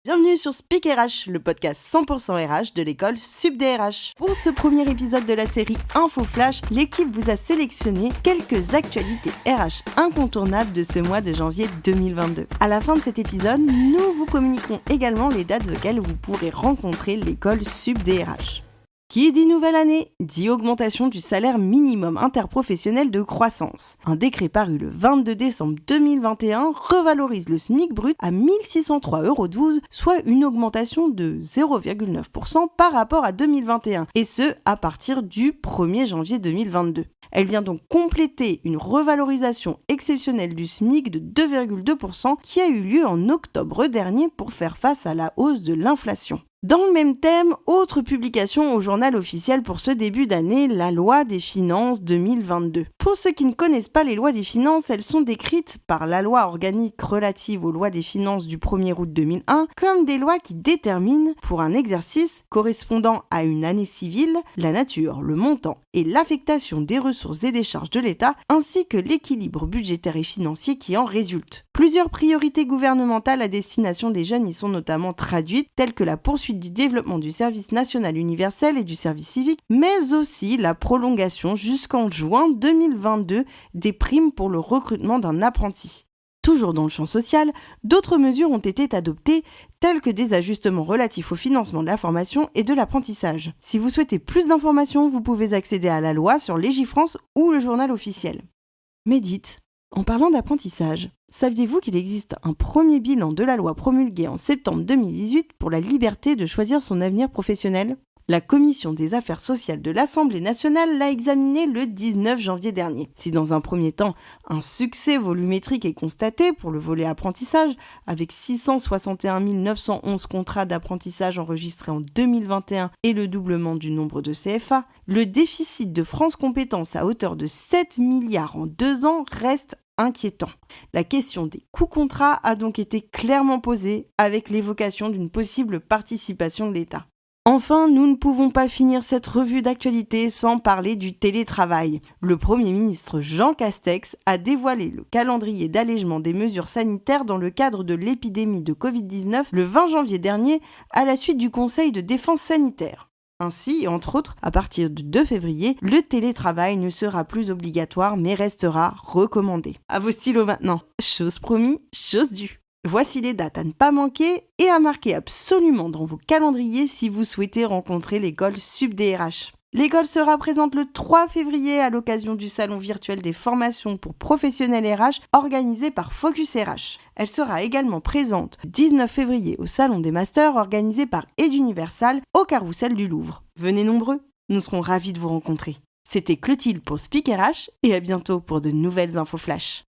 Bienvenue sur Speak RH, le podcast 100% RH de l'école SUPDRH. Pour ce premier épisode de la série Info Flash, l'équipe vous a sélectionné quelques actualités RH incontournables de ce mois de janvier 2022. À la fin de cet épisode, nous vous communiquerons également les dates auxquelles vous pourrez rencontrer l'école SUPDRH. Qui dit nouvelle année, dit augmentation du salaire minimum interprofessionnel de croissance. Un décret paru le 22 décembre 2021 revalorise le SMIC brut à 1 603,12 €, soit une augmentation de 0,9% par rapport à 2021, et ce à partir du 1er janvier 2022. Elle vient donc compléter une revalorisation exceptionnelle du SMIC de 2,2% qui a eu lieu en octobre dernier pour faire face à la hausse de l'inflation. Dans le même thème, autre publication au journal officiel pour ce début d'année, la loi des finances 2022. Pour ceux qui ne connaissent pas les lois des finances, elles sont décrites par la loi organique relative aux lois des finances du 1er août 2001 comme des lois qui déterminent, pour un exercice correspondant à une année civile, la nature, le montant et l'affectation des ressources et des charges de l'État, ainsi que l'équilibre budgétaire et financier qui en résulte. Plusieurs priorités gouvernementales à destination des jeunes y sont notamment traduites, telles que la poursuite du développement du service national universel et du service civique, mais aussi la prolongation jusqu'en juin 2022 des primes pour le recrutement d'un apprenti. Toujours dans le champ social, d'autres mesures ont été adoptées, telles que des ajustements relatifs au financement de la formation et de l'apprentissage. Si vous souhaitez plus d'informations, vous pouvez accéder à la loi sur Légifrance ou le journal officiel. Mais dites, en parlant d'apprentissage, saviez-vous qu'il existe un premier bilan de la loi promulguée en septembre 2018 pour la liberté de choisir son avenir professionnel ? La Commission des affaires sociales de l'Assemblée nationale l'a examiné le 19 janvier dernier. Si dans un premier temps, un succès volumétrique est constaté pour le volet apprentissage, avec 661 911 contrats d'apprentissage enregistrés en 2021 et le doublement du nombre de CFA, le déficit de France Compétences à hauteur de 7 milliards en 2 ans reste inquiétant. La question des coûts contrats a donc été clairement posée avec l'évocation d'une possible participation de l'État. Enfin, nous ne pouvons pas finir cette revue d'actualité sans parler du télétravail. Le Premier ministre Jean Castex a dévoilé le calendrier d'allègement des mesures sanitaires dans le cadre de l'épidémie de Covid-19 le 20 janvier dernier à la suite du Conseil de défense sanitaire. Ainsi, entre autres, à partir du 2 février, le télétravail ne sera plus obligatoire mais restera recommandé. À vos stylos maintenant. Chose promis, chose due. Voici les dates à ne pas manquer et à marquer absolument dans vos calendriers si vous souhaitez rencontrer l'école SUPDRH. L'école sera présente le 3 février à l'occasion du salon virtuel des formations pour professionnels RH organisé par Focus RH. Elle sera également présente le 19 février au salon des masters organisé par Eduniversal au Carrousel du Louvre. Venez nombreux, nous serons ravis de vous rencontrer. C'était Clotilde pour Speak RH et à bientôt pour de nouvelles infos flash.